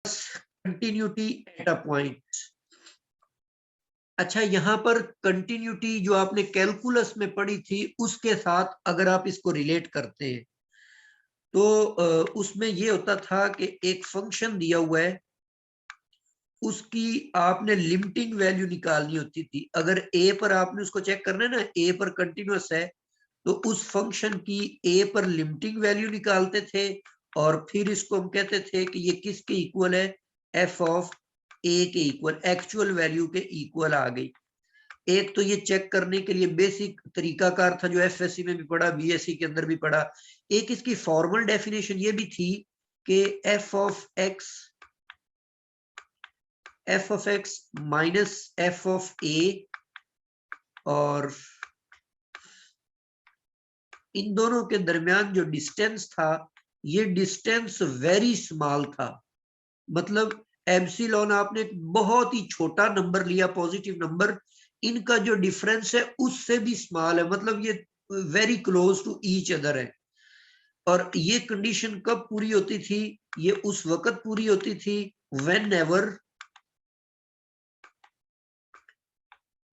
Continuity at a point. अच्छा, यहां पर कंटिन्यूटी जो आपने कैलकुलस में पढ़ी थी उसके साथ अगर आप इसको रिलेट करते हैं तो उसमें ये होता था कि एक फंक्शन दिया हुआ है, उसकी आपने लिमिटिंग वैल्यू निकालनी होती थी। अगर ए पर आपने उसको चेक करना है ना, ए पर कंटिन्यूअस है तो उस फंक्शन की ए पर लिमिटिंग वैल्यू निकालते थे और फिर इसको हम कहते थे कि ये किसके इक्वल है, एफ ऑफ ए के इक्वल, एक्चुअल वैल्यू के इक्वल आ गई। एक तो ये चेक करने के लिए बेसिक तरीकाकार था जो एफएससी में भी पढ़ा, बीएससी के अंदर भी पढ़ा। एक इसकी फॉर्मल डेफिनेशन ये भी थी कि F of X minus F of A, और इन दोनों के दरमियान जो डिस्टेंस था ये डिस्टेंस वेरी स्मॉल था। मतलब एप्सिलॉन आपने एक बहुत ही छोटा नंबर लिया, पॉजिटिव नंबर, इनका जो डिफरेंस है उससे भी स्मॉल है, मतलब ये very close to each other है। और ये कंडीशन कब पूरी होती थी, ये उस वक्त पूरी होती थी व्हेन एवर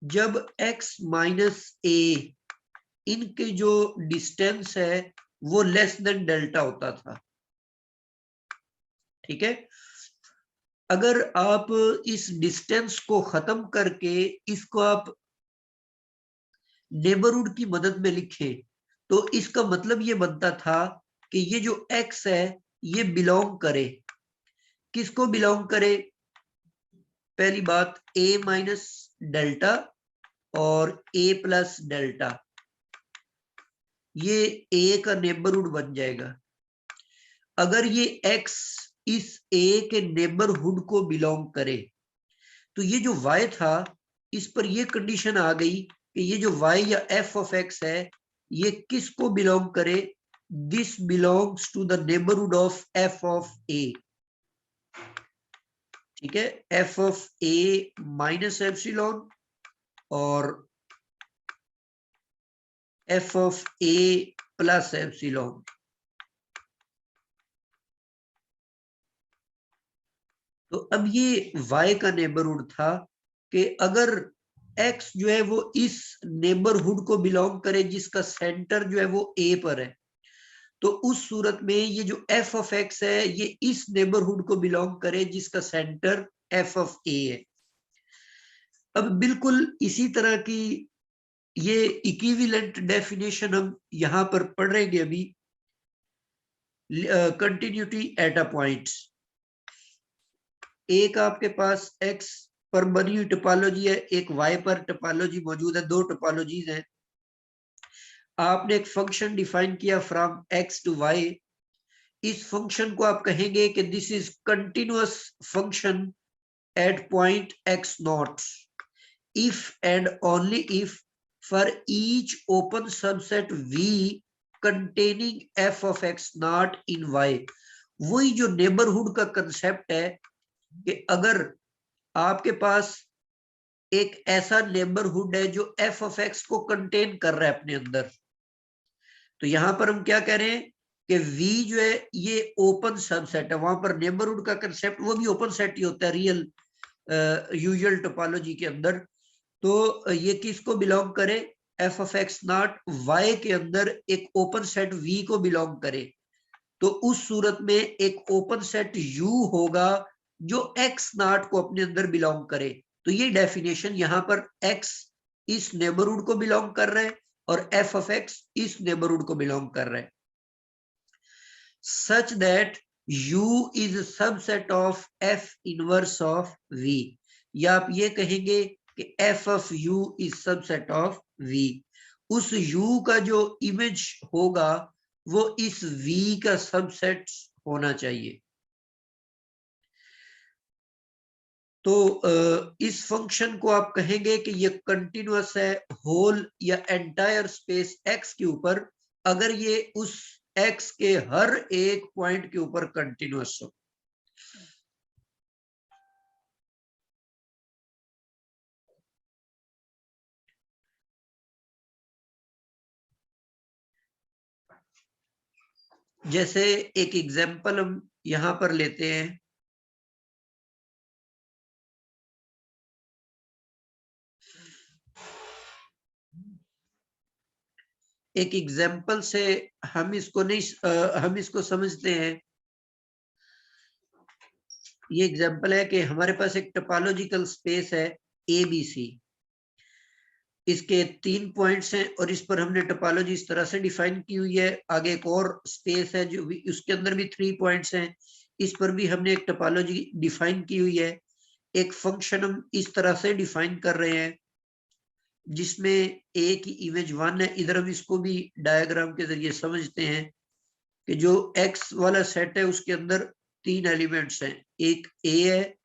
जब x माइनस ए, इनके जो डिस्टेंस है वो लेस देन डेल्टा होता था। ठीक है, अगर आप इस डिस्टेंस को खत्म करके इसको आप नेबरहुड की मदद में लिखें तो इसका मतलब ये बनता था कि ये जो x है ये बिलोंग करे, किसको बिलोंग करे, पहली बात a माइनस डेल्टा और a प्लस डेल्टा, ये a का नेबरहुड बन जाएगा। अगर ये x इस a के नेबरहुड को बिलोंग करे तो ये जो y था इस पर ये कंडीशन आ गई कि ये जो y या f ऑफ x है ये किसको बिलोंग करे, this belongs to the neighbourhood of f of a। ठीक है, f of a minus epsilon और f of a plus epsilon. तो अब ये y का नेबरहुड था कि अगर x जो है वो इस नेबरहुड को बिलोंग करे जिसका सेंटर जो है वो a पर है, तो उस सूरत में ये जो f ऑफ x है ये इस नेबरहुड को बिलोंग करे जिसका सेंटर f ऑफ a है। अब बिल्कुल इसी तरह की ये इक्विवेलेंट डेफिनेशन हम यहां पर पढ़ेंगे अभी, कंटिन्यूटी एट अ पॉइंट। एक आपके पास x पर बनी हुई टोपोलॉजी है, एक y पर टोपोलॉजी मौजूद है, दो टोपोलॉजीज हैं। आपने एक फंक्शन डिफाइन किया फ्रॉम x टू y, इस फंक्शन को आप कहेंगे कि this is continuous function at point x not if and only if for each open subset v containing f of x not in y। वही जो neighbourhood का concept है कि अगर आपके पास एक ऐसा नेबरहुड है जो f ऑफ x को कंटेन कर रहा है अपने अंदर, तो यहां पर हम क्या कह रहे हैं कि v जो है ये ओपन सबसेट है, वहां पर नेबरहुड का कंसेप्ट वो भी ओपन सेट ही होता है रियल यूजुअल टोपोलॉजी के अंदर। तो ये किसको बिलोंग करे, F of X naught Y के अंदर एक ओपन सेट v को बिलोंग करे, तो उस सूरत में एक ओपन सेट u होगा जो x नॉट को अपने अंदर बिलोंग करे। तो ये डेफिनेशन यहां पर x इस नेबरहुड को बिलोंग कर रहा है और f ऑफ x इस नेबरहुड को बिलोंग कर रहा है, such that u is a subset of f inverse of v। या आप ये कहेंगे कि f of u is subset of v, उस u का जो इमेज होगा वो इस v का सबसेट होना चाहिए। तो इस फंक्शन को आप कहेंगे कि ये कंटिन्यूअस है होल या एंटायर स्पेस x के ऊपर, अगर ये उस x के हर एक पॉइंट के ऊपर कंटिन्यूअस हो। जैसे एक एग्जांपल हम यहां पर लेते हैं, एक एग्जाम्पल से हम इसको नहीं हम इसको समझते हैं। ये एग्जाम्पल है कि हमारे पास एक टोपोलॉजिकल स्पेस है ABC, इसके 3 पॉइंट्स हैं और इस पर हमने टोपोलॉजी इस तरह से डिफाइन की हुई है। आगे एक और स्पेस है जो भी, उसके अंदर भी 3 पॉइंट्स हैं, इस पर भी हमने एक टोपोलॉजी डिफाइन की हुई है। एक फंक्शन हम इस तरह से डिफाइन कर रहे हैं जिसमें ए की इमेज 1 है। इधर हम इसको भी डायग्राम के जरिए समझते हैं कि जो एक्स वाला सेट है उसके अंदर 3 एलिमेंट्स हैं, एक ए है,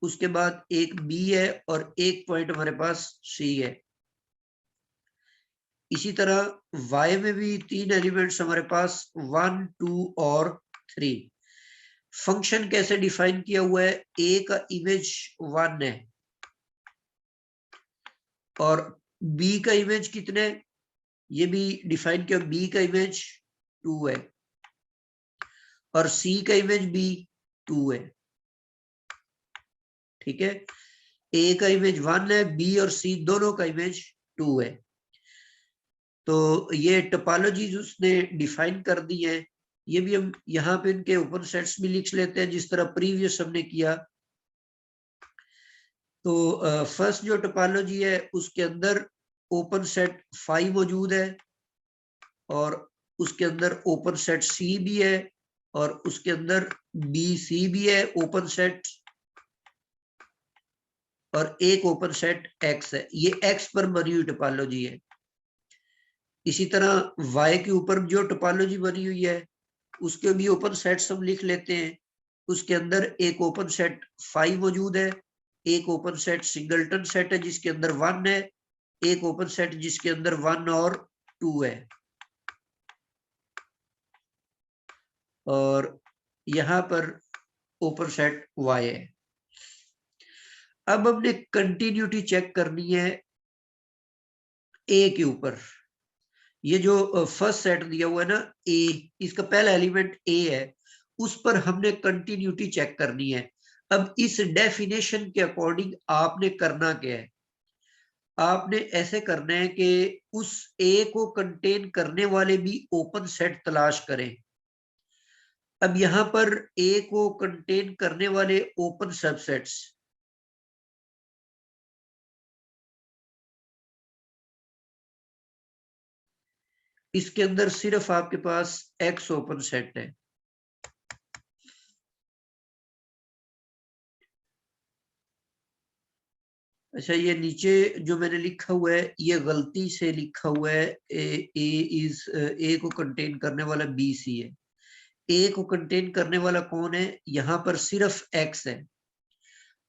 उसके बाद एक बी है और एक पॉइंट हमारे पास सी है। इसी तरह y में भी 3 एलिमेंट्स हमारे पास 1, 2 और 3। फंक्शन कैसे डिफाइन किया हुआ है, a का इमेज 1 है और b का इमेज कितने, ये भी डिफाइन किया, b का इमेज 2 है और c का इमेज भी 2 है। ठीक है, a का इमेज 1 है, b और c दोनों का इमेज 2 है। तो ये टोपोलॉजीज उसने डिफाइन कर दी है। ये भी हम यहाँ पे इनके ओपन सेट्स भी लिख लेते हैं जिस तरह प्रीवियस हमने किया। तो फर्स्ट जो टोपोलॉजी है उसके अंदर ओपन सेट 5 मौजूद है और उसके अंदर ओपन सेट सी भी है और उसके अंदर बी सी भी है ओपन सेट, और एक ओपन सेट एक्स है। ये एक्स पर बनी हुई टोपोलॉजी है। इसी तरह y के ऊपर जो टोपोलॉजी बनी हुई है उसके भी ओपन सेट्स हम लिख लेते हैं। उसके अंदर एक ओपन सेट 5 मौजूद है, एक ओपन सेट सिंगलटन सेट है जिसके अंदर 1 है, एक ओपन सेट जिसके अंदर 1 और 2 है, और यहां पर ओपन सेट y है। अब हमने कंटिन्यूटी चेक करनी है ए के ऊपर। ये जो फर्स्ट सेट दिया हुआ है ना ए, इसका पहला एलिमेंट ए है, उस पर हमने कंटिन्यूटी चेक करनी है। अब इस डेफिनेशन के अकॉर्डिंग आपने करना क्या है, आपने ऐसे करना है कि उस ए को कंटेन करने वाले भी ओपन सेट तलाश करें। अब यहां पर ए को कंटेन करने वाले ओपन सबसेट्स, इसके अंदर सिर्फ आपके पास एक्स ओपन सेट है। अच्छा, ये नीचे जो मैंने लिखा हुआ है ये गलती से लिखा हुआ है, ए को कंटेन करने वाला बी सी है। ए को कंटेन करने वाला कौन है, यहाँ पर सिर्फ एक्स है।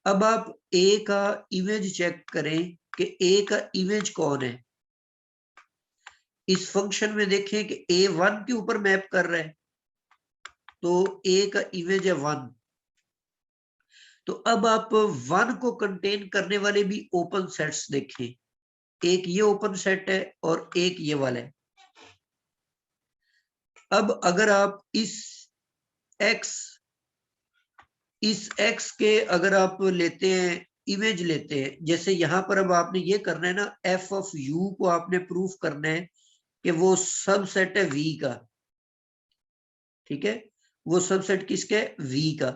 अब आप ए का इमेज चेक करें कि ए का इमेज कौन है। इस फंक्शन में देखें कि ए 1 के ऊपर मैप कर रहा है, तो ए का इमेज है 1। तो अब आप 1 को कंटेन करने वाले भी ओपन सेट्स देखें, एक ये ओपन सेट है और एक ये वाला है। अब अगर आप इस x के अगर आप लेते हैं, इमेज लेते हैं, जैसे यहां पर अब आपने ये करना है ना, f ऑफ u को आपने प्रूफ करना है कि वो सबसेट है v का। ठीक है, वो सबसेट किसका है, v का।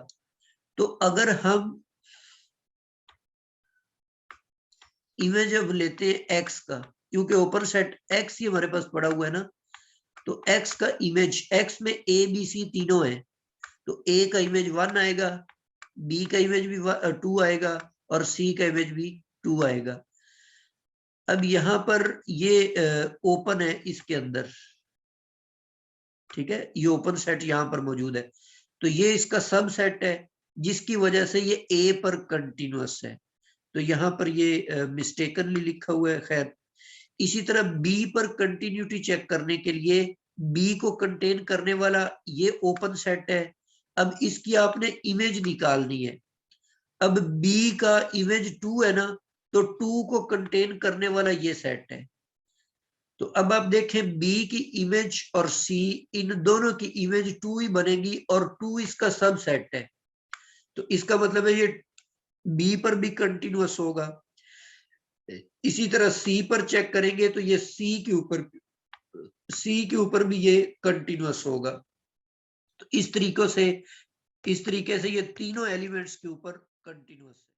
तो अगर हम इमेज अब लेते हैं x का, क्योंकि ओपन सेट x ही हमारे पास पड़ा हुआ है ना, तो x का इमेज, x में a b c तीनों है, तो a का इमेज 1 आएगा, b का इमेज भी 2 आएगा और c का इमेज भी 2 आएगा। अब यहां पर ये ओपन है इसके अंदर, ठीक है, ये ओपन सेट यहां पर मौजूद है, तो ये इसका सब सेट है जिसकी वजह से ये ए पर कंटिन्यूअस है। तो यहाँ पर ये मिस्टेकनली लिखा हुआ है। खैर, इसी तरह बी पर कंटिन्यूटी चेक करने के लिए बी को कंटेन करने वाला ये ओपन सेट है। अब इसकी आपने इमेज निकालनी है। अब बी का इमेज 2 है ना, तो 2 को कंटेन करने वाला ये सेट है। तो अब आप देखें बी की इमेज और सी, इन दोनों की इमेज 2 ही बनेगी और 2 इसका सब सेट है। तो इसका मतलब है ये बी पर भी कंटिन्यूअस होगा। इसी तरह सी पर चेक करेंगे तो ये सी के ऊपर सी के ऊपर भी ये कंटिन्यूअस होगा। तो इस तरीके से ये तीनों एलिमेंट्स के ऊपर कंटिन्यूअस है।